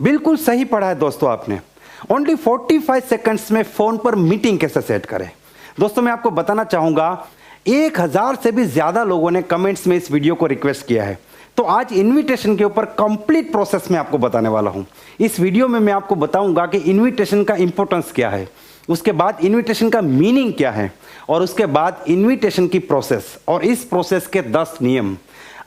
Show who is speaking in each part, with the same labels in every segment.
Speaker 1: बिल्कुल सही पढ़ा है दोस्तों आपने। ओनली 45 सेकंड्स में फोन पर मीटिंग कैसे सेट करें। दोस्तों मैं आपको बताना चाहूंगा 1000 से भी ज्यादा लोगों ने कमेंट्स में इस वीडियो को रिक्वेस्ट किया है, तो आज इनविटेशन के ऊपर कंप्लीट प्रोसेस में आपको बताने वाला हूं। इस वीडियो में मैं आपको बताऊंगा कि इनविटेशन का इंपॉर्टेंस क्या है, उसके बाद इनविटेशन का मीनिंग क्या है, और उसके बाद इनविटेशन की प्रोसेस और इस प्रोसेस के 10 नियम।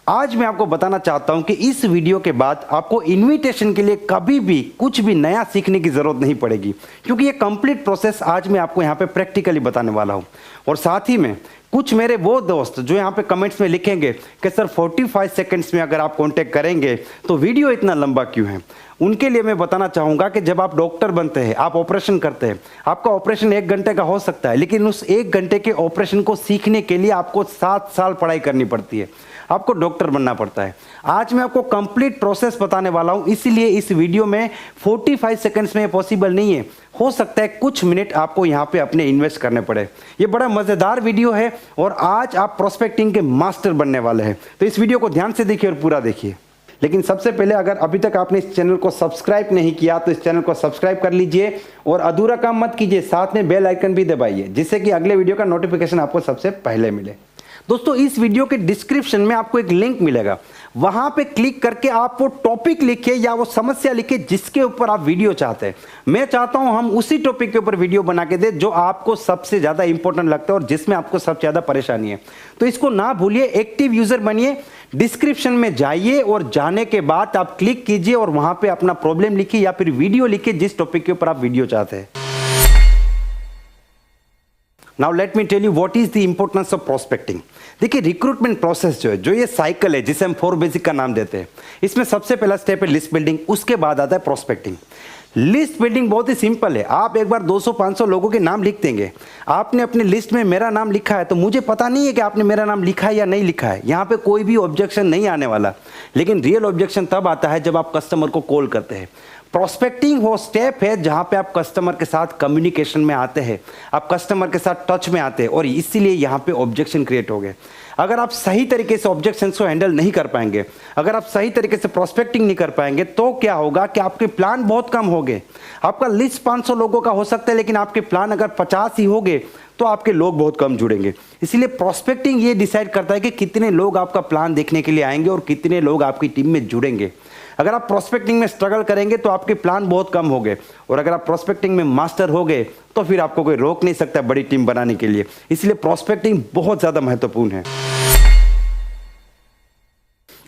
Speaker 1: आज मैं आपको बताना चाहता हूं कि इस वीडियो के बाद आपको इनविटेशन के लिए कभी भी कुछ भी नया सीखने की जरूरत नहीं पड़ेगी, क्योंकि ये कंप्लीट प्रोसेस आज मैं आपको यहाँ पे प्रैक्टिकली बताने वाला हूं। और साथ ही में कुछ मेरे वो दोस्त जो यहाँ पे कमेंट्स में लिखेंगे कि सर 45 सेकंड्स में अगर आप कांटेक्ट करेंगे तो वीडियो इतना लंबा क्यों है, उनके लिए मैं बताना चाहूँगा कि जब आप डॉक्टर बनते हैं, आप ऑपरेशन करते हैं, आपका ऑपरेशन 1 घंटे का हो सकता है, लेकिन उस 1 घंटे के ऑपरेशन को सीखने के लिए आपको 7 साल पढ़ाई करनी पड़ती है, आपको डॉक्टर बनना पड़ता है। आज मैं आपको कंप्लीट प्रोसेस बताने वाला हूं, इसीलिए इस वीडियो में 45 सेकंड्स में पॉसिबल नहीं है, हो सकता है कुछ मिनट आपको यहां पे अपने इन्वेस्ट करने पड़े। ये बड़ा मजेदार वीडियो है और आज आप प्रोस्पेक्टिंग के मास्टर बनने वाले हैं, तो इस वीडियो को ध्यान से देखिए और पूरा देखिए। लेकिन सबसे पहले अगर अभी तक आपने इस चैनल को सब्सक्राइब नहीं किया तो इस चैनल को सब्सक्राइब कर लीजिए और अधूरा काम मत कीजिए, साथ में बेल आइकन भी दबाइए जिससे कि अगले वीडियो का नोटिफिकेशन आपको सबसे पहले मिले। दोस्तों इस वीडियो के डिस्क्रिप्शन में आपको एक लिंक मिलेगा, वहां पे क्लिक करके आप वो टॉपिक लिखिए या वो समस्या लिखिए जिसके ऊपर आप वीडियो चाहते हैं। मैं चाहता हूं हम उसी टॉपिक के ऊपर वीडियो बना के दे जो आपको सबसे ज्यादा इंपॉर्टेंट लगता है और जिसमें आपको सबसे ज्यादा परेशानी है। तो इसको ना भूलिए, एक्टिव यूजर बनिए, डिस्क्रिप्शन में जाइए और जाने के बाद आप क्लिक कीजिए और वहां पे अपना प्रॉब्लम लिखिए या फिर वीडियो लिखिए जिस टॉपिक के ऊपर आप वीडियो चाहते हैं। Now let me tell you what is the importance of prospecting. देखिए रिक्रूटमेंट प्रोसेस जो ये साइकिल है जिसे हम 4 बेसिक का नाम देते हैं, इसमें सबसे पहला स्टेप है लिस्ट बिल्डिंग, उसके बाद आता है प्रोस्पेक्टिंग। लिस्ट बिल्डिंग बहुत ही सिंपल है, आप एक बार 200-500 लोगों के नाम लिख देंगे। आपने अपनी लिस्ट में मेरा नाम लिखा है तो मुझे पता नहीं है कि आपने मेरा नाम लिखा है या नहीं लिखा है, यहाँ पे कोई भी ऑब्जेक्शन नहीं आने वाला। लेकिन रियल ऑब्जेक्शन तब आता है जब आप कस्टमर को कॉल करते हैं। प्रोस्पेक्टिंग वो स्टेप है जहां पे आप कस्टमर के साथ कम्युनिकेशन में आते हैं, आप कस्टमर के साथ टच में आते हैं और इसीलिए यहां पे ऑब्जेक्शन क्रिएट हो गए। अगर आप सही तरीके से ऑब्जेक्शन को हैंडल नहीं कर पाएंगे, अगर आप सही तरीके से प्रोस्पेक्टिंग नहीं कर पाएंगे तो क्या होगा कि आपके प्लान बहुत कम हो गए। आपका लिस्ट 500 लोगों का हो सकता है, लेकिन आपके प्लान अगर 50 ही हो गए तो आपके लोग बहुत कम जुड़ेंगे। इसीलिए प्रोस्पेक्टिंग ये डिसाइड करता है कि कितने लोग आपका प्लान देखने के लिए आएंगे और कितने लोग आपकी टीम में जुड़ेंगे। अगर आप प्रोस्पेक्टिंग में स्ट्रगल करेंगे तो आपके प्लान बहुत कम हो गए, और अगर आप प्रोस्पेक्टिंग में मास्टर हो गए तो फिर आपको कोई रोक नहीं सकता बड़ी टीम बनाने के लिए। इसलिए प्रोस्पेक्टिंग बहुत ज्यादा महत्वपूर्ण है।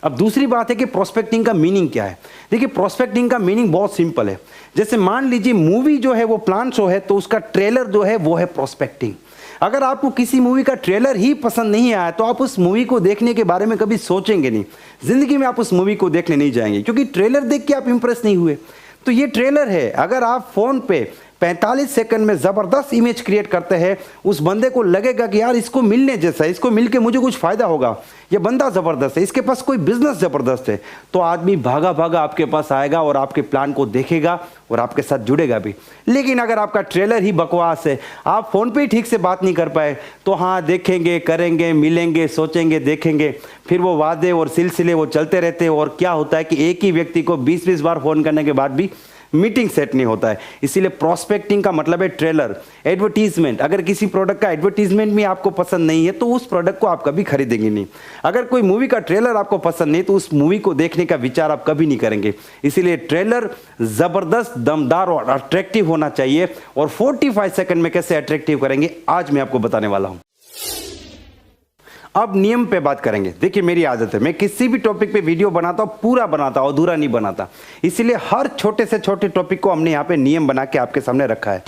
Speaker 1: अब दूसरी बात है कि प्रोस्पेक्टिंग का मीनिंग क्या है। देखिए प्रोस्पेक्टिंग का मीनिंग बहुत सिंपल है। जैसे मान लीजिए मूवी जो है वो प्लान शो है, तो उसका ट्रेलर जो है वो है प्रोस्पेक्टिंग। अगर आपको किसी मूवी का ट्रेलर ही पसंद नहीं आया तो आप उस मूवी को देखने के बारे में कभी सोचेंगे नहीं, जिंदगी में आप उस मूवी को देखने नहीं जाएंगे, क्योंकि ट्रेलर देख के आप इंप्रेस नहीं हुए। तो ये ट्रेलर है। अगर आप फोन पे 45 सेकंड में जबरदस्त इमेज क्रिएट करते हैं, उस बंदे को लगेगा कि यार इसको मिलने जैसा है, इसको मिलके मुझे कुछ फायदा होगा, ये बंदा जबरदस्त है, इसके पास कोई बिजनेस जबरदस्त है, तो आदमी भागा भागा आपके पास आएगा और आपके प्लान को देखेगा और आपके साथ जुड़ेगा भी। लेकिन अगर आपका ट्रेलर ही बकवास है, आप फोन पे ही ठीक से बात नहीं कर पाए, तो हाँ देखेंगे, करेंगे, मिलेंगे, सोचेंगे, देखेंगे, फिर वो वादे और सिलसिले वो चलते रहते हैं। और क्या होता है कि एक ही व्यक्ति को 20-20 बार फोन करने के बाद भी मीटिंग सेट नहीं होता है। इसीलिए प्रोस्पेक्टिंग का मतलब है ट्रेलर, एडवर्टीजमेंट। अगर किसी प्रोडक्ट का एडवर्टीजमेंट भी आपको पसंद नहीं है तो उस प्रोडक्ट को आप कभी खरीदेंगे नहीं। अगर कोई मूवी का ट्रेलर आपको पसंद नहीं तो उस मूवी को देखने का विचार आप कभी नहीं करेंगे। इसीलिए ट्रेलर जबरदस्त, दमदार और अट्रैक्टिव होना चाहिए। और 45 सेकंड में कैसे अट्रैक्टिव करेंगे आज मैं आपको बताने वाला हूं। अब नियम पे बात करेंगे। देखिए मेरी आदत है, मैं किसी भी टॉपिक पे वीडियो बनाता हूं पूरा बनाता हूं, अधूरा नहीं बनाता। इसीलिए हर छोटे से छोटे टॉपिक को हमने यहां पे नियम बना के आपके सामने रखा है।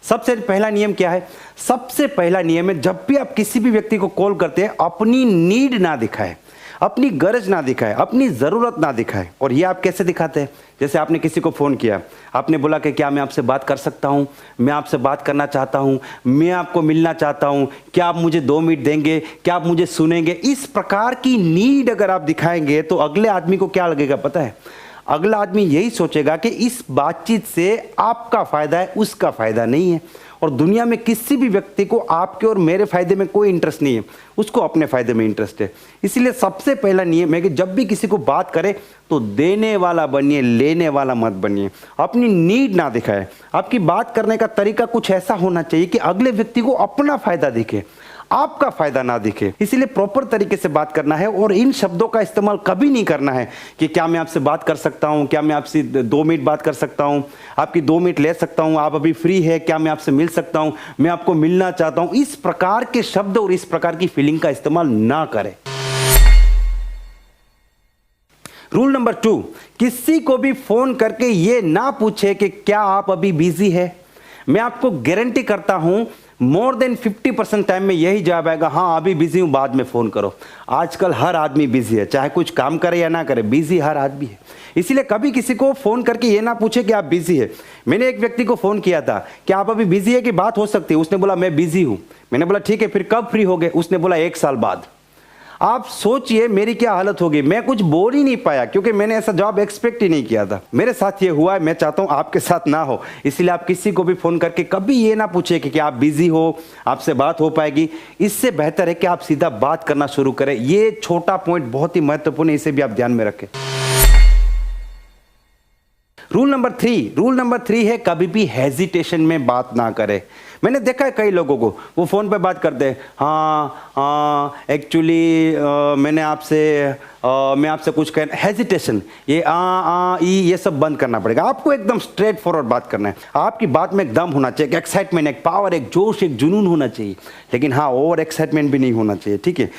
Speaker 1: सबसे पहला नियम क्या है? सबसे पहला नियम है जब भी आप किसी भी व्यक्ति को कॉल करते हैं अपनी नीड ना दिखाए, अपनी गरज ना दिखाए, अपनी जरूरत ना दिखाए। और ये आप कैसे दिखाते हैं? जैसे आपने किसी को फोन किया, आपने बोला कि क्या मैं आपसे बात कर सकता हूं, मैं आपसे बात करना चाहता हूं, मैं आपको मिलना चाहता हूं, क्या आप मुझे 2 मिनट देंगे, क्या आप मुझे सुनेंगे। इस प्रकार की नीड अगर आप दिखाएंगे तो अगले आदमी को क्या लगेगा पता है? अगला आदमी यही सोचेगा कि इस बातचीत से आपका फायदा है, उसका फायदा नहीं है। और दुनिया में किसी भी व्यक्ति को आपके और मेरे फायदे में कोई इंटरेस्ट नहीं है, उसको अपने फायदे में इंटरेस्ट है। इसलिए सबसे पहला नियम है कि जब भी किसी को बात करे तो देने वाला बनिए, लेने वाला मत बनिए। अपनी नीड ना दिखाए। आपकी बात करने का तरीका कुछ ऐसा होना चाहिए कि अगले व्यक्ति को अपना फायदा दिखे, आपका फायदा ना दिखे। इसीलिए प्रॉपर तरीके से बात करना है और इन शब्दों का इस्तेमाल कभी नहीं करना है कि क्या मैं आपसे बात कर सकता हूं, क्या मैं आपसे 2 मिनट बात कर सकता हूं, आपकी 2 मिनट ले सकता हूं, आप अभी फ्री है, क्या मैं आपसे मिल सकता हूं, मैं आपको मिलना चाहता हूं। इस प्रकार के शब्द और इस प्रकार की फीलिंग का इस्तेमाल ना करें। रूल नंबर 2, किसी को भी फोन करके ये ना पूछे कि क्या आप अभी बिजी है। मैं आपको गारंटी करता हूं मोर देन 50% टाइम में यही जवाब आएगा, हाँ अभी बिजी हूं, बाद में फोन करो। आजकल हर आदमी बिजी है, चाहे कुछ काम करे या ना करे, बिजी हर आदमी है। इसीलिए कभी किसी को फोन करके ये ना पूछे कि आप बिजी है। मैंने एक व्यक्ति को फोन किया था कि आप अभी बिजी है कि बात हो सकती है, उसने बोला मैं बिजी हूं। मैंने बोला ठीक है, फिर कब फ्री हो गए? उसने बोला 1 साल बाद। आप सोचिए मेरी क्या हालत होगी। मैं कुछ बोल ही नहीं पाया क्योंकि मैंने ऐसा जवाब एक्सपेक्ट ही नहीं किया था। मेरे साथ ये हुआ है, मैं चाहता हूं आपके साथ ना हो। इसलिए आप किसी को भी फोन करके कभी ये ना पूछे कि आप बिजी हो, आपसे बात हो पाएगी। इससे बेहतर है कि आप सीधा बात करना शुरू करें। ये छोटा पॉइंट बहुत ही महत्वपूर्ण है, इसे भी आप ध्यान में रखें। रूल नंबर 3 है कभी भी हेजिटेशन में बात ना करें। मैंने देखा है कई लोगों को, वो फोन पे बात करते हैं, हाँ एक्चुअली मैं आपसे कुछ कह, हेजिटेशन, ये ये सब बंद करना पड़ेगा। आपको एकदम स्ट्रेट फॉरवर्ड बात करना है। आपकी बात में एक दम होना चाहिए, एक एक्साइटमेंट, एक पावर, एक जोश, एक जुनून होना चाहिए। लेकिन हाँ, ओवर एक्साइटमेंट भी नहीं होना चाहिए, ठीक है।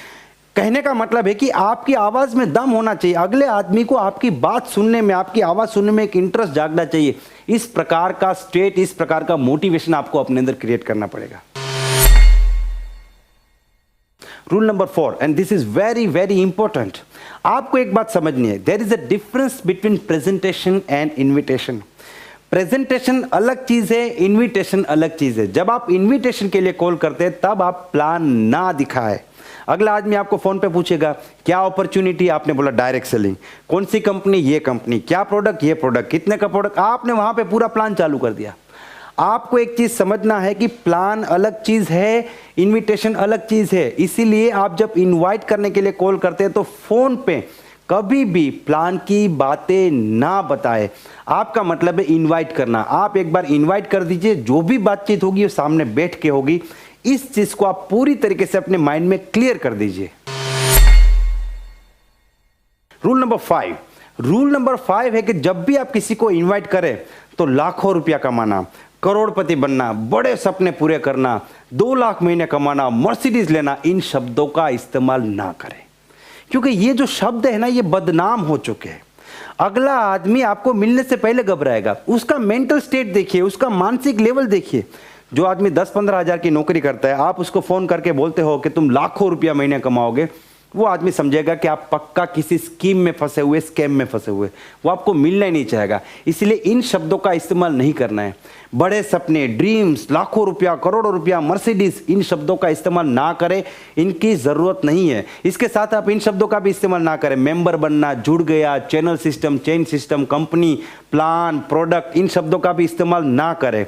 Speaker 1: कहने का मतलब है कि आपकी आवाज में दम होना चाहिए। अगले आदमी को आपकी बात सुनने में, आपकी आवाज सुनने में एक इंटरेस्ट जागना चाहिए। इस प्रकार का स्टेट, इस प्रकार का मोटिवेशन आपको अपने अंदर क्रिएट करना पड़ेगा। Rule number 4, and this is very very important. आपको एक बात समझनी है, there is a difference between presentation and invitation. Presentation अलग चीज है, इन्विटेशन अलग चीज है। जब आप इन्विटेशन के लिए कॉल करते हैं तब आप प्लान ना दिखाए। अगला आदमी आपको फोन पे पूछेगा क्या अपॉर्चुनिटी, आपने बोला डायरेक्ट सेलिंग, कौन सी कंपनी, ये कंपनी, क्या प्रोडक्ट, ये प्रोडक्ट, कितने का प्रोडक्ट, आपने वहां पे पूरा प्लान चालू कर दिया। आपको एक चीज समझना है कि प्लान अलग चीज है, इनविटेशन अलग चीज है। इसीलिए आप जब इनवाइट करने के लिए कॉल करते हैं तो फोन पे कभी भी प्लान की बातें ना बताएं। आपका मतलब है इनवाइट करना। आप एक बार इनवाइट कर दीजिए, जो भी बातचीत होगी वो सामने बैठ के होगी। इस चीज को आप पूरी तरीके से अपने माइंड में क्लियर कर दीजिए। रूल नंबर 5 है कि जब भी आप किसी को इनवाइट करें तो लाखों रुपया कमाना, करोड़पति बनना, बड़े सपने पूरे करना, 2 लाख महीने कमाना, मर्सिडीज लेना, इन शब्दों का इस्तेमाल ना करें। क्योंकि ये जो शब्द है ना, ये बदनाम हो चुके हैं। अगला आदमी आपको मिलने से पहले घबराएगा। उसका मेंटल स्टेट देखिए, उसका मानसिक लेवल देखिए। जो आदमी 10-15 हजार की नौकरी करता है, आप उसको फोन करके बोलते हो कि तुम लाखों रुपया महीने कमाओगे, वो आदमी समझेगा कि आप पक्का किसी स्कीम में फंसे हुए, स्कैम में फंसे हुए। वो आपको मिलना ही नहीं चाहेगा। इसलिए इन शब्दों का इस्तेमाल नहीं करना है। बड़े सपने, ड्रीम्स, लाखों रुपया, करोड़ों रुपया, मर्सिडीज, इन शब्दों का इस्तेमाल ना करें। इनकी जरूरत नहीं है। इसके साथ आप इन शब्दों का भी इस्तेमाल ना करें। मेंबर बनना, जुड़ गया, channel system, chain system, company, plan, product, इन शब्दों का भी इस्तेमाल ना करें।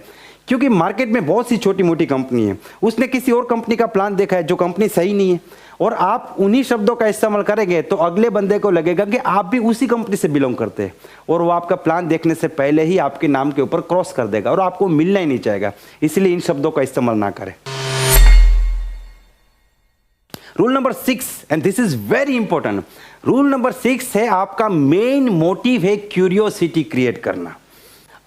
Speaker 1: क्योंकि मार्केट में बहुत सी छोटी मोटी कंपनी है, उसने किसी और कंपनी का प्लान देखा है जो कंपनी सही नहीं है, और आप उन्हीं शब्दों का इस्तेमाल करेंगे तो अगले बंदे को लगेगा कि आप भी उसी कंपनी से बिलोंग करते हैं, और वो आपका प्लान देखने से पहले ही आपके नाम के ऊपर क्रॉस कर देगा और आपको मिलना ही नहीं चाहेगा। इसलिए इन शब्दों का इस्तेमाल ना करें। Rule number 6, and this is very important. Rule number 6 है आपका मेन मोटिव है क्यूरियोसिटी क्रिएट करना।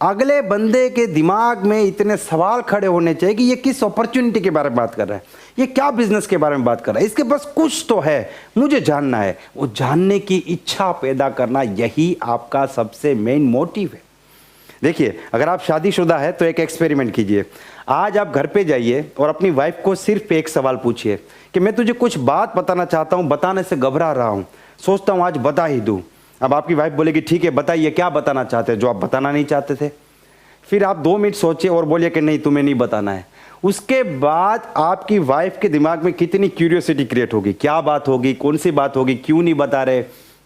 Speaker 1: अगले बंदे के दिमाग में इतने सवाल खड़े होने चाहिए कि ये किस अपॉर्चुनिटी के बारे में बात कर रहा है, ये क्या बिजनेस के बारे में बात कर रहा है, इसके पास कुछ तो है, मुझे जानना है। वो जानने की इच्छा पैदा करना, यही आपका सबसे मेन मोटिव है। देखिए, अगर आप शादीशुदा है तो एक एक्सपेरिमेंट कीजिए। आज आप घर पे जाइए और अपनी वाइफ को सिर्फ एक सवाल पूछिए कि मैं तुझे कुछ बात बताना चाहता हूँ, बताने से घबरा रहा हूँ, सोचता हूँ आज बता ही दूँ। अब आपकी वाइफ बोलेगी ठीक है बताइए क्या बताना चाहते हैं जो आप बताना नहीं चाहते थे। फिर आप 2 मिनट सोचिए और बोलिए कि नहीं तुम्हें नहीं बताना है। उसके बाद आपकी वाइफ के दिमाग में कितनी क्यूरियोसिटी क्रिएट होगी, क्या बात होगी, कौन सी बात होगी, क्यों नहीं बता रहे,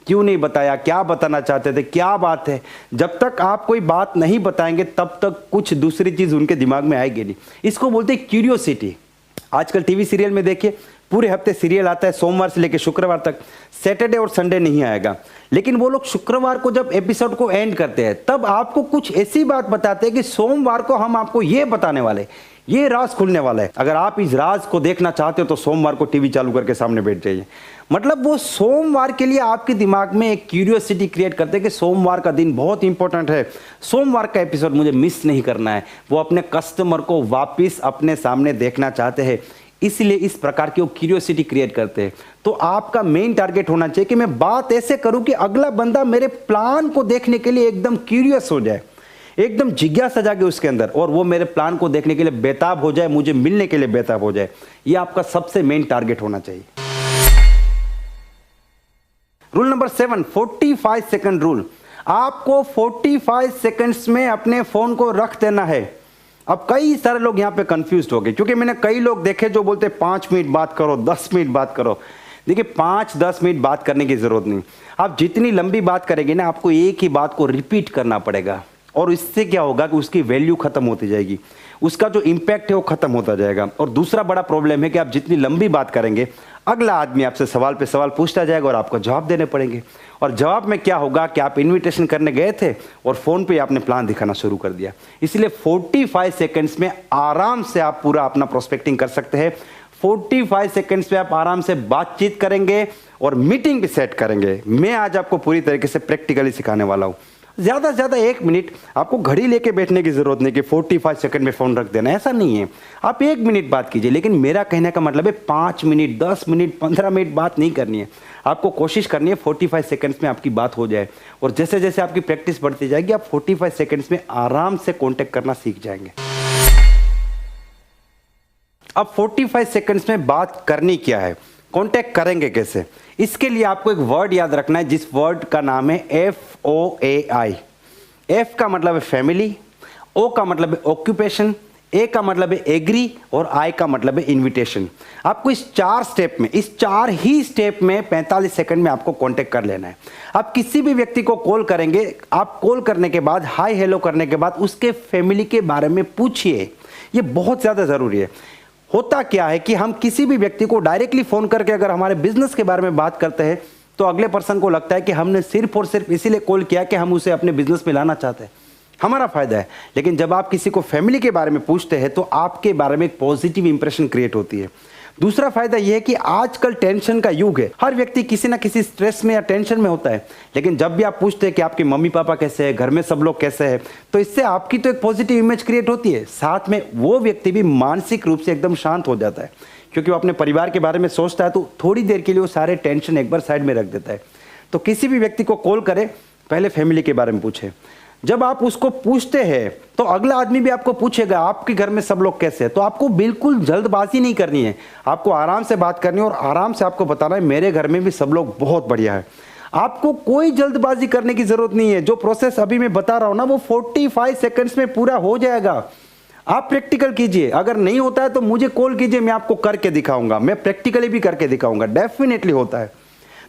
Speaker 1: क्यों नहीं बताया, क्या बताना चाहते थे, क्या बात है। जब तक आप कोई बात नहीं बताएंगे तब तक कुछ दूसरी चीज उनके दिमाग में आएगी नहीं। इसको बोलते हैं क्यूरियोसिटी। आजकल टीवी सीरियल में देखिए, पूरे हफ्ते सीरियल आता है, सोमवार से लेकर शुक्रवार तक, सैटरडे और संडे नहीं आएगा। लेकिन वो लोग शुक्रवार को जब एपिसोड को एंड करते हैं तब आपको कुछ ऐसी बात बताते हैं कि सोमवार को हम आपको ये बताने वाले, ये राज खुलने वाला है। अगर आप इस राज को देखना चाहते हो तो सोमवार को टीवी चालू करके सामने बैठ जाइए। मतलब वो सोमवार के लिए आपके दिमाग में एक क्यूरियोसिटी क्रिएट करते हैं कि सोमवार का दिन बहुत इंपॉर्टेंट है, सोमवार का एपिसोड मुझे मिस नहीं करना है। वो अपने कस्टमर को वापस अपने सामने देखना चाहते हैं, इसलिए इस प्रकार की वो क्यूरियोसिटी क्रिएट करते हैं। तो आपका मेन टारगेट होना चाहिए कि मैं बात ऐसे करूं कि अगला बंदा मेरे प्लान को देखने के लिए एकदम क्यूरियस हो जाए, एकदम जिज्ञासा जागे उसके अंदर, और वो मेरे प्लान को देखने के लिए बेताब हो जाए, मुझे मिलने के लिए बेताब हो जाए। ये आपका सबसे मेन टारगेट होना चाहिए। Rule number 7, 45 second rule. आपको 45 सेकंड्स में अपने फोन को रख देना है। अब कई सारे लोग यहां पे कंफ्यूज हो गए, क्योंकि मैंने कई लोग देखे जो बोलते 5 मिनट बात करो, 10 मिनट बात करो। देखिए 5-10 मिनट बात करने की जरूरत नहीं। आप जितनी लंबी बात करेंगे ना, आपको एक ही बात को रिपीट करना पड़ेगा, और इससे क्या होगा कि उसकी वैल्यू खत्म होती जाएगी, उसका जो इंपैक्ट है वो खत्म होता जाएगा। और दूसरा बड़ा प्रॉब्लम है कि आप जितनी लंबी बात करेंगे, अगला आदमी आपसे सवाल पे सवाल पूछता जाएगा और आपको जवाब देने पड़ेंगे। और जवाब में क्या होगा कि आप इनविटेशन करने गए थे और फोन पे आपने प्लान दिखाना शुरू कर दिया। इसलिए 45 सेकंड्स में आराम से आप पूरा अपना प्रोस्पेक्टिंग कर सकते हैं। 45 सेकंड्स में आप आराम से बातचीत करेंगे और मीटिंग भी सेट करेंगे। मैं आज आपको पूरी तरीके से प्रैक्टिकली सिखाने वाला हूं। ज्यादा से ज्यादा 1 मिनट, आपको घड़ी लेके बैठने की जरूरत नहीं कि 45 सेकंड में फोन रख देना, ऐसा नहीं है। आप 1 मिनट बात कीजिए, लेकिन मेरा कहने का मतलब है 5 मिनट, 10 मिनट, 15 मिनट बात नहीं करनी है। आपको कोशिश करनी है 45 सेकंड्स में आपकी बात हो जाए, और जैसे जैसे आपकी प्रैक्टिस बढ़ती जाएगी आप 45 सेकंड्स में आराम से कॉन्टेक्ट करना सीख जाएंगे। अब 45 सेकंड्स में बात करनी क्या है, कॉन्टेक्ट करेंगे कैसे, इसके लिए आपको एक वर्ड याद रखना है, जिस वर्ड का नाम है FOAI। F का मतलब है फैमिली, O का मतलब है ऑक्यूपेशन, A का मतलब है एग्री, और I का मतलब है इनविटेशन। आपको इस 4 स्टेप में, इस 4 ही स्टेप में 45 सेकंड में आपको कांटेक्ट कर लेना है। आप किसी भी व्यक्ति को कॉल करेंगे, आप कॉल करने के बाद हाय हेलो करने के बाद उसके फैमिली के बारे में पूछिए। ये बहुत ज़्यादा ज़रूरी है। होता क्या है कि हम किसी भी व्यक्ति को डायरेक्टली फोन करके अगर हमारे बिजनेस के बारे में बात करते हैं तो अगले पर्सन को लगता है कि हमने सिर्फ और सिर्फ इसीलिए कॉल किया कि हम उसे अपने बिजनेस में लाना चाहते हैं, हमारा फायदा है। लेकिन जब आप किसी को फैमिली के बारे में पूछते हैं तो आपके बारे में एक पॉजिटिव इंप्रेशन क्रिएट होती है। दूसरा फायदा यह है कि आजकल टेंशन का युग है, हर व्यक्ति किसी ना किसी स्ट्रेस में या टेंशन में होता है। लेकिन जब भी आप पूछते हैं कि आपके मम्मी पापा कैसे हैं, घर में सब लोग कैसे हैं, तो इससे आपकी तो एक पॉजिटिव इमेज क्रिएट होती है, साथ में वो व्यक्ति भी मानसिक रूप से एकदम शांत हो जाता है, क्योंकि वो अपने परिवार के बारे में सोचता है तो थोड़ी देर के लिए वो सारे टेंशन एक बार साइड में रख देता है। तो किसी भी व्यक्ति को कॉल करें, पहले फैमिली के बारे में पूछे। जब आप उसको पूछते हैं तो अगला आदमी भी आपको पूछेगा आपके घर में सब लोग कैसे हैं। तो आपको बिल्कुल जल्दबाजी नहीं करनी है, आपको आराम से बात करनी है और आराम से आपको बताना है मेरे घर में भी सब लोग बहुत बढ़िया है। आपको कोई जल्दबाजी करने की जरूरत नहीं है। जो प्रोसेस अभी मैं बता रहा हूं ना, वो 45 सेकंड्स में पूरा हो जाएगा। आप प्रैक्टिकल कीजिए, अगर नहीं होता है तो मुझे कॉल कीजिए, मैं आपको करके दिखाऊंगा, मैं प्रैक्टिकली भी करके दिखाऊंगा, डेफिनेटली होता है।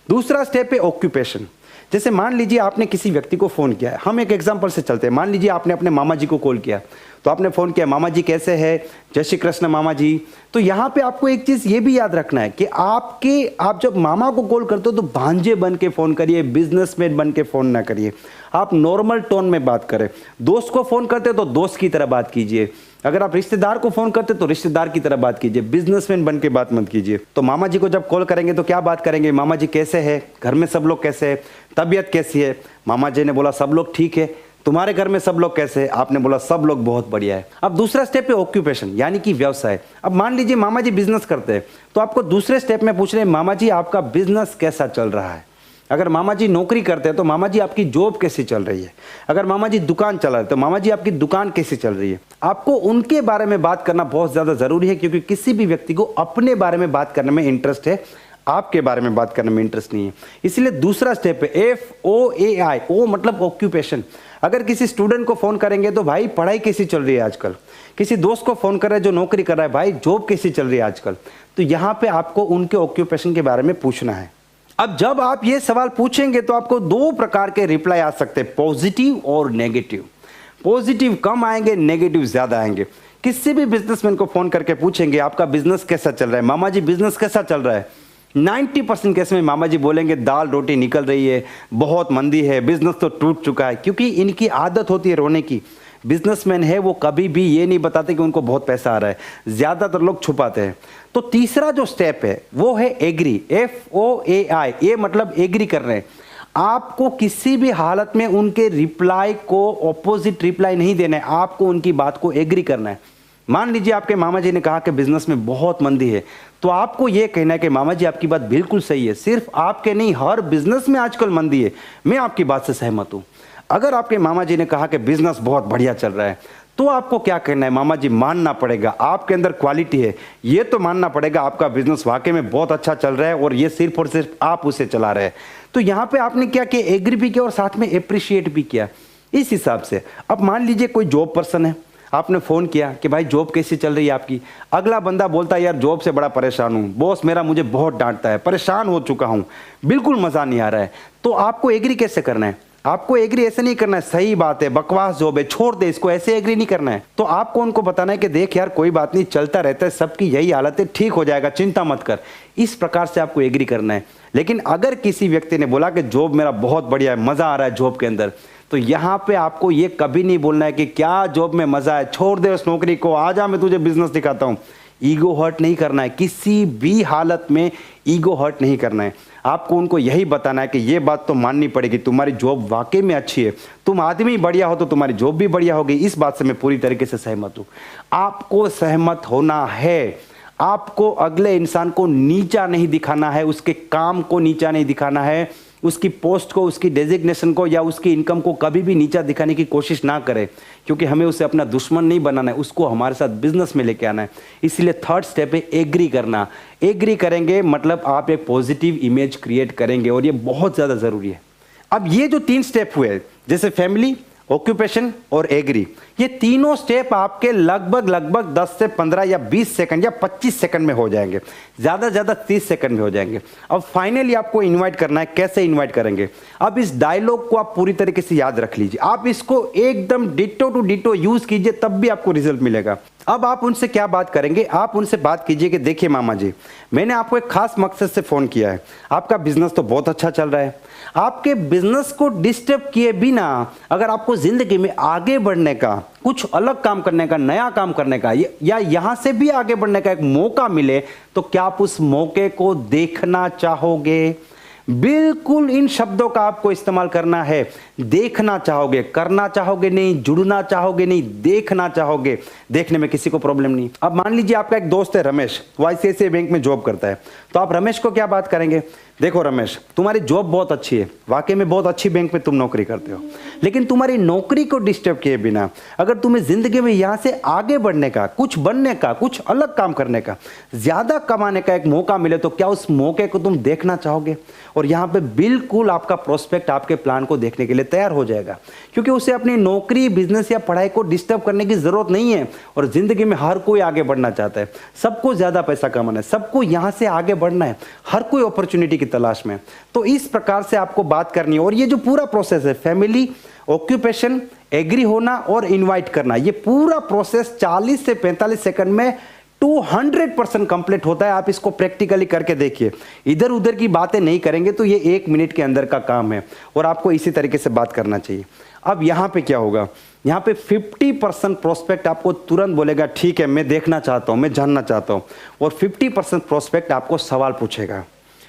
Speaker 1: दूसरा स्टेप है ऑक्यूपेशन। जैसे मान लीजिए आपने किसी व्यक्ति को फोन किया है, हम एक एग्जांपल से चलते हैं। मान लीजिए आपने अपने मामा जी को कॉल किया, तो आपने फोन किया, मामा जी कैसे हैं, जय श्री कृष्ण मामा जी। तो यहाँ पे आपको एक चीज ये भी याद रखना है कि आप जब मामा को कॉल करते हो तो भांजे बन के फोन करिए, बिजनेसमैन बन के फोन ना करिए। आप नॉर्मल टोन में बात करें। दोस्त को फोन करते तो दोस्त की तरह बात कीजिए। अगर आप रिश्तेदार को फोन करते तो रिश्तेदार की तरह बात कीजिए, बिजनेसमैन बन के बात मत कीजिए। तो मामा जी को जब कॉल करेंगे तो क्या बात करेंगे, मामा जी कैसे हैं, घर में सब लोग कैसे हैं, तबीयत कैसी है। मामा जी ने बोला सब लोग ठीक है। तुम्हारे घर में सब लोग कैसे हैं, आपने बोला सब लोग बहुत बढ़िया है। अब दूसरा स्टेप है ऑक्यूपेशन, यानी कि व्यवसाय। अब मान लीजिए मामा जी बिजनेस करते हैं, तो आपको दूसरे स्टेप में पूछ रहे हैं मामा जी आपका बिजनेस कैसा चल रहा है। अगर मामा जी नौकरी करते हैं तो मामा जी आपकी जॉब कैसी चल रही है। अगर मामा जी दुकान चला रहे तो मामा जी आपकी दुकान कैसी चल रही है। आपको उनके बारे में बात करना बहुत ज्यादा जरूरी है, क्योंकि किसी भी व्यक्ति को अपने बारे में बात करने में इंटरेस्ट है, आपके बारे में बात करने में इंटरेस्ट नहीं है। इसलिए दूसरा स्टेप है FOAI। ओ मतलब ऑक्यूपेशन। अगर किसी स्टूडेंट को फोन करेंगे तो भाई पढ़ाई कैसी चल रही है आजकल। किसी दोस्त को फोन कर रहे हैं जो नौकरी कर रहा है, भाई जॉब कैसी चल रही है आजकल। तो यहाँ पे आपको उनके ऑक्यूपेशन के बारे में पूछना है। अब जब आप ये सवाल पूछेंगे तो आपको दो प्रकार के रिप्लाई आ सकते हैं, पॉजिटिव और नेगेटिव। पॉजिटिव कम आएंगे, नेगेटिव ज्यादा आएंगे। किसी भी बिजनेसमैन को फोन करके पूछेंगे आपका बिजनेस कैसा चल रहा है, मामा जी बिजनेस कैसा चल रहा है, 90% केस में मामा जी बोलेंगे दाल रोटी निकल रही है, बहुत मंदी है, बिजनेस तो टूट चुका है। क्योंकि इनकी आदत होती है रोने की। बिजनेसमैन है वो कभी भी ये नहीं बताते कि उनको बहुत पैसा आ रहा है, ज्यादातर लोग छुपाते हैं। तो तीसरा जो स्टेप है वो है एग्री, FOAI, ये मतलब एग्री कर रहे हैं। आपको किसी भी हालत में उनके रिप्लाई को ऑपोजिट रिप्लाई नहीं देना है, आपको उनकी बात को एग्री करना है। मान लीजिए आपके मामा जी ने कहा कि बिजनेस में बहुत मंदी है, तो आपको यह कहना है कि मामा जी आपकी बात बिल्कुल सही है, सिर्फ आपके नहीं हर बिजनेस में आजकल मंदी है, मैं आपकी बात से सहमत हूं। अगर आपके मामा जी ने कहा कि बिजनेस बहुत बढ़िया चल रहा है, तो आपको क्या करना है, मामा जी मानना पड़ेगा आपके अंदर क्वालिटी है, ये तो मानना पड़ेगा आपका बिजनेस वाकई में बहुत अच्छा चल रहा है और ये सिर्फ और सिर्फ आप उसे चला रहे हैं। तो यहां पे आपने क्या किया, एग्री भी किया और साथ में अप्रिशिएट भी किया। इस हिसाब से अब मान लीजिए कोई जॉब पर्सन है, आपने फोन किया कि भाई जॉब कैसी चल रही है आपकी। अगला बंदा बोलता है यार जॉब से बड़ा परेशान हूं, बॉस मेरा मुझे बहुत डांटता है, परेशान हो चुका हूं, बिल्कुल मजा नहीं आ रहा है। तो आपको एग्री कैसे करना है, आपको एग्री ऐसे नहीं करना है, सही बात है बकवास जॉब है छोड़ दे इसको, ऐसे एग्री नहीं करना है। तो आपको उनको बताना है कि देख यार कोई बात नहीं, चलता रहता है, सबकी यही हालत है, ठीक हो जाएगा, चिंता मत कर। इस प्रकार से आपको एग्री करना है। लेकिन अगर किसी व्यक्ति ने बोला कि जॉब मेरा बहुत बढ़िया है, मजा आ रहा है जॉब के अंदर, तो यहां पे आपको ये कभी नहीं बोलना है कि क्या जॉब में मजा है, छोड़ दे उस नौकरी को, आजा मैं तुझे बिजनेस दिखाता हूं। ईगो हर्ट नहीं करना है, किसी भी हालत में ईगो हर्ट नहीं करना है। आपको उनको यही बताना है कि ये बात तो माननी पड़ेगी, तुम्हारी जॉब वाकई में अच्छी है, तुम आदमी बढ़िया हो तो तुम्हारी जॉब भी बढ़िया होगी। इस बात से मैं पूरी तरीके से सहमत हूं। आपको सहमत होना है, आपको अगले इंसान को नीचा नहीं दिखाना है, उसके काम को नीचा नहीं दिखाना है, उसकी पोस्ट को, उसकी डेजिग्नेशन को या उसकी इनकम को कभी भी नीचा दिखाने की कोशिश ना करें, क्योंकि हमें उसे अपना दुश्मन नहीं बनाना है, उसको हमारे साथ बिजनेस में लेके आना है। इसलिए थर्ड स्टेप है एग्री करना। एग्री करेंगे मतलब आप एक पॉजिटिव इमेज क्रिएट करेंगे और ये बहुत ज्यादा जरूरी है। अब ये जो 3 स्टेप हुए, जैसे फैमिली, ऑक्यूपेशन और एग्री, ये तीनों स्टेप आपके लगभग 10 से 15 या 20 सेकंड या 25 सेकंड में हो जाएंगे, ज्यादा ज्यादा 30 सेकंड में हो जाएंगे। अब फाइनली आपको इनवाइट करना है। कैसे इनवाइट करेंगे, अब इस डायलॉग को आप पूरी तरीके से याद रख लीजिए, आप इसको एकदम डिटो टू डिटो यूज कीजिए, तब भी आपको रिजल्ट मिलेगा। अब आप उनसे क्या बात करेंगे, आप उनसे बात कीजिए कि देखिए मामा जी, मैंने आपको एक खास मकसद से फोन किया है, आपका बिजनेस तो बहुत अच्छा चल रहा है, आपके बिजनेस को डिस्टर्ब किए बिना अगर आपको जिंदगी में आगे बढ़ने का, कुछ अलग काम करने का, नया काम करने का या यहां से भी आगे बढ़ने का एक मौका मिले, तो क्या आप उस मौके को देखना चाहोगे? बिल्कुल इन शब्दों का आपको इस्तेमाल करना है। देखना चाहोगे, करना चाहोगे नहीं, जुड़ना चाहोगे नहीं, देखना चाहोगे। देखने में किसी को प्रॉब्लम नहीं। अब मान लीजिए आपका एक दोस्त है रमेश, वो ICICI बैंक में जॉब करता है, तो आप रमेश को क्या बात करेंगे, देखो रमेश तुम्हारी जॉब बहुत अच्छी है, वाकई में बहुत अच्छी बैंक में तुम नौकरी करते हो, लेकिन तुम्हारी नौकरी को डिस्टर्ब किए बिना अगर तुम्हें जिंदगी में यहां से आगे बढ़ने का, कुछ बनने का, कुछ अलग काम करने का, ज्यादा कमाने का एक मौका मिले, तो क्या उस मौके को तुम देखना चाहोगे? और यहां पे बिल्कुल आपका प्रोस्पेक्ट आपके प्लान को देखने के लिए तैयार हो जाएगा, क्योंकि उसे अपनी नौकरी, बिजनेस या पढ़ाई को डिस्टर्ब करने की जरूरत नहीं है। और जिंदगी में हर कोई आगे बढ़ना चाहता है, सबको ज्यादा पैसा कमाना है, सबको यहां से आगे बढ़ना है, हर कोई अपॉर्चुनिटी की तलाश में। तो इस प्रकार से आपको बात करनी है। और ये जो पूरा प्रोसेस है, फैमिली, ऑक्यूपेशन, एग्री होना और इनवाइट करना, ये पूरा प्रोसेस 40 से 45 सेकंड में 200% कंप्लीट होता है। आप इसको प्रैक्टिकली करके देखिए, इधर उधर की बातें नहीं करेंगे तो ये 1 मिनट के अंदर का काम है और आपको इसी तरीके से बात करना चाहिए। अब यहां पे क्या होगा, यहां पे 50% प्रोस्पेक्ट आपको तुरंत बोलेगा ठीक है मैं देखना चाहता हूं, मैं जानना चाहता हूं, और 50% प्रोस्पेक्ट आपको सवाल पूछेगा।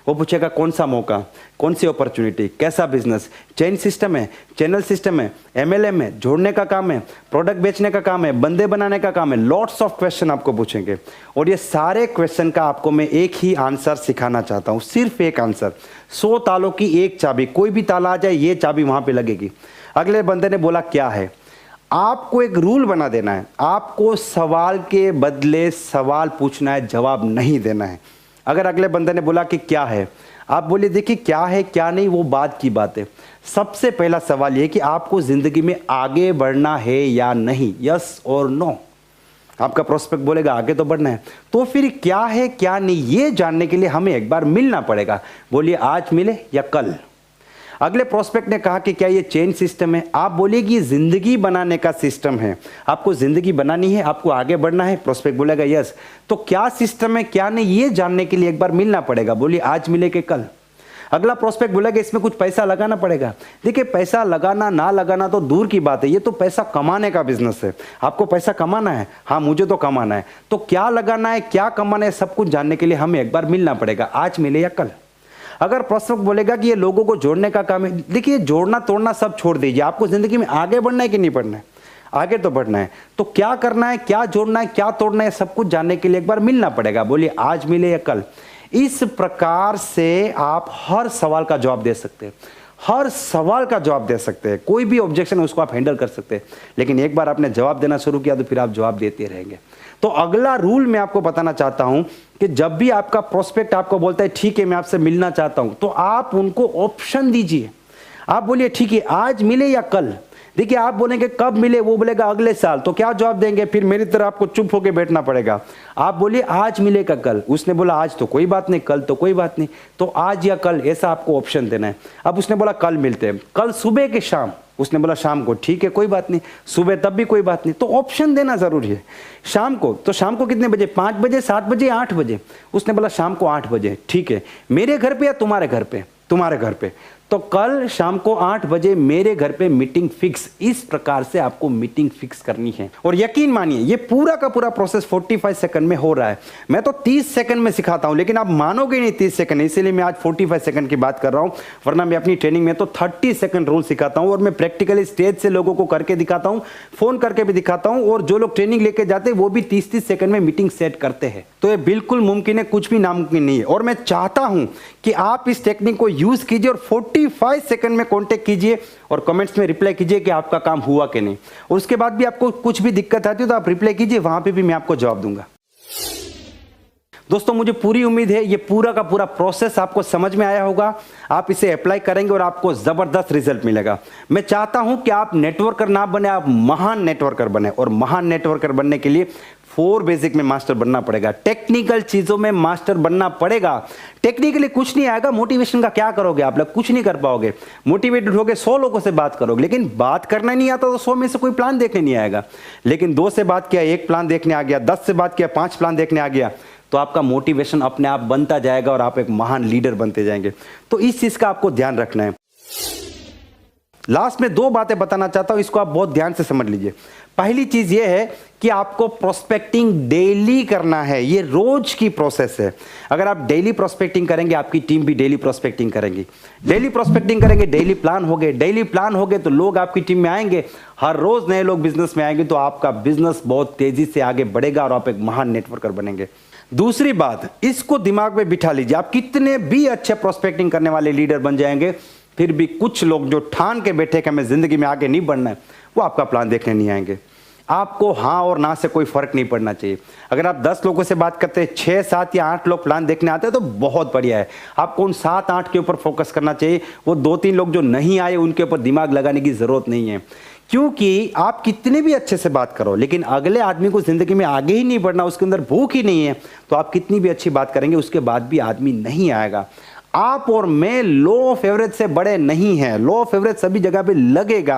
Speaker 1: वो पूछेगा कौन सा मौका, कौन सी अपॉर्चुनिटी, कैसा बिजनेस, चेन सिस्टम है, चैनल सिस्टम है, MLM है, जोड़ने का काम है, प्रोडक्ट बेचने का काम है, बंदे बनाने का काम है, लॉट्स ऑफ क्वेश्चन आपको पूछेंगे। और ये सारे क्वेश्चन का आपको मैं एक ही आंसर सिखाना चाहता हूं, सिर्फ एक आंसर। 100 तालों की एक चाबी, कोई भी ताला आ जाए ये चाबी वहां पे लगेगी। अगले बंदे ने बोला क्या है, आपको एक रूल बना देना है, आपको सवाल के बदले सवाल पूछना है, जवाब नहीं देना है। अगर अगले बंदे ने बोला कि क्या है, आप बोलिए देखिए क्या है क्या नहीं वो बात की बात है। सबसे पहला सवाल ये कि आपको जिंदगी में आगे बढ़ना है या नहीं, यस और नो। आपका प्रोस्पेक्ट बोलेगा आगे तो बढ़ना है, तो फिर क्या है क्या नहीं ये जानने के लिए हमें एक बार मिलना पड़ेगा। बोलिए आज मिले या कल। अगले प्रोस्पेक्ट ने कहा कि क्या ये चेन सिस्टम है, आप बोलिए कि ये जिंदगी बनाने का सिस्टम है, आपको जिंदगी बनानी है, आपको आगे बढ़ना है। प्रोस्पेक्ट बोलेगा यस। तो क्या सिस्टम है क्या नहीं ये जानने के लिए एक बार मिलना पड़ेगा। बोलिए आज मिले कि कल। अगला प्रोस्पेक्ट बोलेगा इसमें कुछ पैसा लगाना पड़ेगा। देखिए पैसा लगाना ना लगाना तो दूर की बात है, ये तो पैसा कमाने का बिजनेस है। आपको पैसा कमाना है, हाँ मुझे तो कमाना है, तो क्या लगाना है क्या कमाना है सब कुछ जानने के लिए हमें एक बार मिलना पड़ेगा, आज मिले या कल। अगर प्रोस्पेक्ट बोलेगा कि ये लोगों को जोड़ने का काम है, देखिए जोड़ना तोड़ना सब छोड़ दीजिए, आपको जिंदगी में आगे बढ़ना है कि नहीं बढ़ना है, आगे तो बढ़ना है। तो क्या करना है क्या जोड़ना है क्या तोड़ना है सब कुछ जानने के लिए एक बार मिलना पड़ेगा। बोलिए आज मिले या कल। इस प्रकार से आप हर सवाल का जवाब दे सकते हैं, हर सवाल का जवाब दे सकते हैं, कोई भी ऑब्जेक्शन है उसको आप हैंडल कर सकते हैं। लेकिन एक बार आपने जवाब देना शुरू किया तो फिर आप जवाब देते रहेंगे। तो अगला रूल मैं आपको बताना चाहता हूं कि जब भी आपका प्रोस्पेक्ट आपको बोलता है ठीक है मैं आपसे मिलना चाहता हूं, तो आप उनको ऑप्शन दीजिए। आप बोलिए ठीक है आज मिले या कल। देखिए आप बोलेंगे कब मिले, वो बोलेगा अगले साल, तो क्या जवाब देंगे, फिर मेरी तरह आपको चुप होकर बैठना पड़ेगा। आप बोलिए आज मिले का कल, उसने बोला आज तो कोई बात नहीं, कल तो कोई बात नहीं, तो आज या कल ऐसा आपको ऑप्शन देना है। अब उसने बोला कल मिलते हैं, कल सुबह के शाम, उसने बोला शाम को, ठीक है कोई बात नहीं, सुबह तब भी कोई बात नहीं, तो ऑप्शन देना जरूरी है। शाम को, तो शाम को कितने बजे, 5 बजे 7 बजे 8 बजे, उसने बोला शाम को 8 बजे, ठीक है मेरे घर पे या तुम्हारे घर पे, तुम्हारे घर पे, तो कल शाम को 8 बजे मेरे घर पे मीटिंग फिक्स। इस प्रकार से आपको मीटिंग फिक्स करनी है। और यकीन मानिए ये पूरा का पूरा प्रोसेस 45 सेकंड में हो रहा है। मैं तो 30 सेकंड में सिखाता हूं, लेकिन आप मानोगे नहीं 30 सेकंड, इसीलिए मैं आज 45 सेकंड की बात कर रहा हूं, वरना मैं अपनी ट्रेनिंग में तो 30 सेकंड रूल सिखाता हूं। और मैं प्रैक्टिकली स्टेज से लोगों को करके दिखाता हूं, फोन करके भी दिखाता हूं, और जो लोग ट्रेनिंग लेके जाते हैं वो भी 30-30 सेकंड में मीटिंग सेट करते हैं। तो ये बिल्कुल मुमकिन है, कुछ भी नामुमकिन नहीं है। और मैं चाहता हूं कि आप इस टेक्निक को यूज कीजिए और 45 सेकंड में कांटेक्ट कीजिए और कमेंट्स में रिप्लाई कीजिए कि आपका काम हुआ कि नहीं। और उसके बाद भी आपको कुछ भी दिक्कत आती है तो आप रिप्लाई कीजिए, वहां पे भी मैं आपको जवाब दूंगा। दोस्तों मुझे पूरी उम्मीद है ये पूरा का पूरा प्रोसेस आपको समझ में आया होगा। आप इसे अप्लाई करेंगे और आपको जबरदस्त रिजल्ट मिलेगा। मैं चाहता हूं कि आप नेटवर्कर ना बने, आप महान नेटवर्कर बने। और महान नेटवर्कर बनने के लिए 4 बेसिक में मास्टर बनना पड़ेगा, टेक्निकल चीजों में मास्टर बनना पड़ेगा। टेक्निकली कुछ नहीं आएगा, मोटिवेशन का क्या करोगे आप लोग, कुछ नहीं कर पाओगे। मोटिवेटेड होगे 100 लोगों से बात करोगे, लेकिन बात करना नहीं आता तो 100 में से कोई प्लान देखने नहीं आएगा। लेकिन 2 से बात किया 1 प्लान देखने आ गया, 10 से बात किया 5 प्लान देखने आ गया, तो आपका मोटिवेशन अपने आप बनता जाएगा और आप एक महान लीडर बनते जाएंगे। तो इस चीज का आपको ध्यान रखना है। लास्ट में 2 बातें बताना चाहता हूं, इसको आप बहुत ध्यान से समझ लीजिए। पहली चीज यह है कि आपको प्रोस्पेक्टिंग डेली करना है, ये रोज की प्रोसेस है। अगर आप डेली प्रोस्पेक्टिंग करेंगे, आपकी टीम भी डेली प्रोस्पेक्टिंग करेंगे। डेली प्रोस्पेक्टिंग करेंगे, डेली प्लान होगे, डेली प्लान होगे तो लोग आपकी टीम में आएंगे, हर रोज नए लोग बिजनेस में आएंगे, तो आपका बिजनेस बहुत तेजी से आगे बढ़ेगा और आप एक महान नेटवर्कर बनेंगे। दूसरी बात, इसको दिमाग में बिठा लीजिए, आप कितने भी अच्छे प्रोस्पेक्टिंग करने वाले लीडर बन जाएंगे, फिर भी कुछ लोग जो ठान के बैठे कि हमें जिंदगी में आगे नहीं बढ़ना है, वो आपका प्लान देखने नहीं आएंगे। आपको हाँ और ना से कोई फर्क नहीं पड़ना चाहिए। अगर आप 10 लोगों से बात करते हैं, 6, 7 या 8 लोग प्लान देखने आते हैं तो बहुत बढ़िया है। आपको उन 7, 8 के ऊपर फोकस करना चाहिए। वो 2-3 लोग जो नहीं आए उनके ऊपर दिमाग लगाने की जरूरत नहीं है, क्योंकि आप कितने भी अच्छे से बात करो, लेकिन अगले आदमी को जिंदगी में आगे ही नहीं बढ़ना, उसके अंदर भूख ही नहीं है, तो आप कितनी भी अच्छी बात करेंगे उसके बाद भी आदमी नहीं आएगा। आप और मैं लो ऑफ एवरेज से बड़े नहीं हैं। लो ऑफ एवरेज सभी जगह पे लगेगा।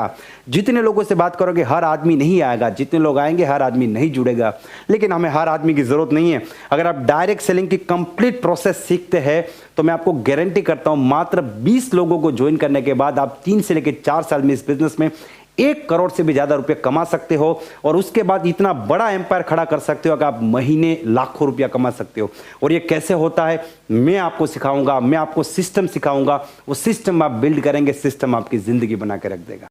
Speaker 1: जितने लोगों से बात करोगे हर आदमी नहीं आएगा, जितने लोग आएंगे हर आदमी नहीं जुड़ेगा। लेकिन हमें हर आदमी की जरूरत नहीं है। अगर आप डायरेक्ट सेलिंग की कंप्लीट प्रोसेस सीखते हैं तो मैं आपको गारंटी करता हूं मात्र 20 लोगों को ज्वाइन करने के बाद आप 3 से लेकर 4 साल में इस बिजनेस में 1 करोड़ से भी ज्यादा रुपए कमा सकते हो। और उसके बाद इतना बड़ा एम्पायर खड़ा कर सकते हो कि आप महीने लाखों रुपया कमा सकते हो। और ये कैसे होता है मैं आपको सिखाऊंगा, मैं आपको सिस्टम सिखाऊंगा। वो सिस्टम आप बिल्ड करेंगे, सिस्टम आपकी जिंदगी बना के रख देगा।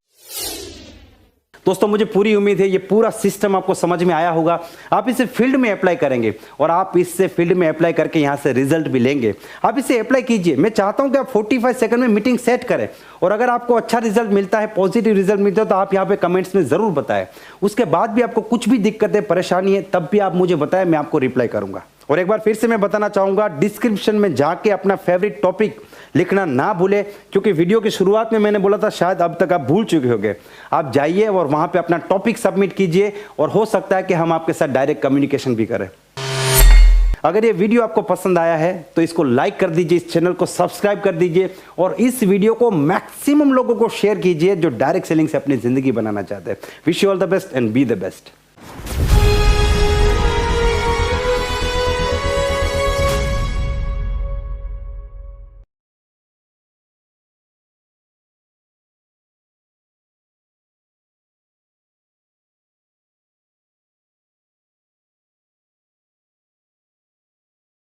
Speaker 1: दोस्तों मुझे पूरी उम्मीद है ये पूरा सिस्टम आपको समझ में आया होगा। आप इसे फील्ड में अप्लाई करेंगे और आप इससे फील्ड में अप्लाई करके यहां से रिजल्ट भी लेंगे। आप इसे अप्लाई कीजिए। मैं चाहता हूं कि आप 45 सेकंड में मीटिंग सेट करें। और अगर आपको अच्छा रिजल्ट मिलता है, पॉजिटिव रिजल्ट मिलता है, तो आप यहां पे कमेंट्स में जरूर बताएं। उसके बाद भी आपको कुछ भी दिक्कत है, परेशानी है, तब भी आप मुझे बताएं, मैं आपको रिप्लाई करूंगा। और एक बार फिर से मैं बताना चाहूंगा, डिस्क्रिप्शन में जाके अपना फेवरेट टॉपिक लिखना ना भूले, क्योंकि वीडियो की शुरुआत में मैंने बोला था शायद अब तक आप भूल चुके होंगे। आप जाइए और वहां पे अपना टॉपिक सबमिट कीजिए और हो सकता है कि हम आपके साथ डायरेक्ट कम्युनिकेशन भी करें। अगर ये वीडियो आपको पसंद आया है तो इसको लाइक कर दीजिए, इस चैनल को सब्सक्राइब कर दीजिए और इस वीडियो को मैक्सिमम लोगों को शेयर कीजिए जो डायरेक्ट सेलिंग से अपनी जिंदगी बनाना चाहते हैं। Wish you all the best and be the best.